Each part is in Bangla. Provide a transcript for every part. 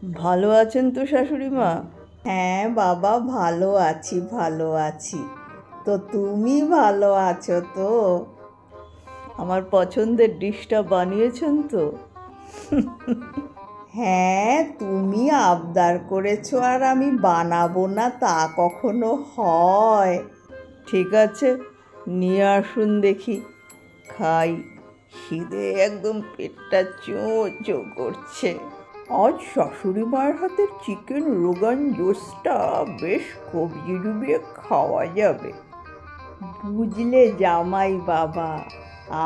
ভালো আছেন তো শাশুড়ি মা? হ্যাঁ বাবা, ভালো আছি, ভালো আছি। তো তুমি ভালো আছো তো? আমার পছন্দের ডিশটা বানিয়েছেন তো? হ্যাঁ, তুমি আবদার করেছো আর আমি বানাবো না তা কখনো হয়? ঠিক আছে, নিয়ে আসুন দেখি, খাই। খিদে একদম পেটটা চোঁ চোঁ করছে। আজ শাশুড়ি মায়ের হাতের চিকেন রোগান জোসটা বেশ কবিয়ে ডুবিয়ে খাওয়া যাবে। বুঝলে জামাই বাবা,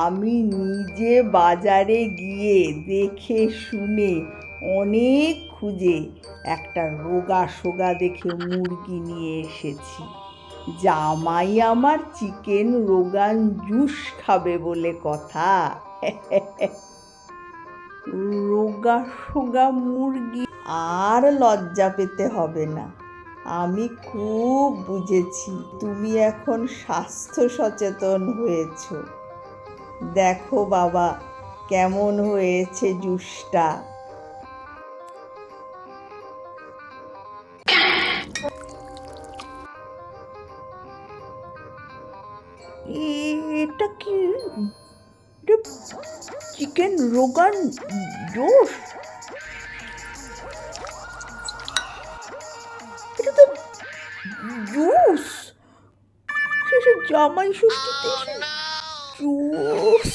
আমি নিজে বাজারে গিয়ে দেখে শুনে অনেক খুঁজে একটা রোগা সোগা দেখে মুরগি নিয়ে এসেছি। জামাই আমার চিকেন রোগান জুস খাবে বলে কথা। রোগা সোগা মুরগি, আর লজ্জা পেতে হবে না। আমি খুব বুঝেছি তুমি এখন স্বাস্থ্য সচেতন হয়েছ। দেখো বাবা, কেমন হয়েছে জুসটা। এটা কি? চিকেন রোগান জোস? এটা তো জুস। শেষে জামাই ষষ্ঠীতে জুস।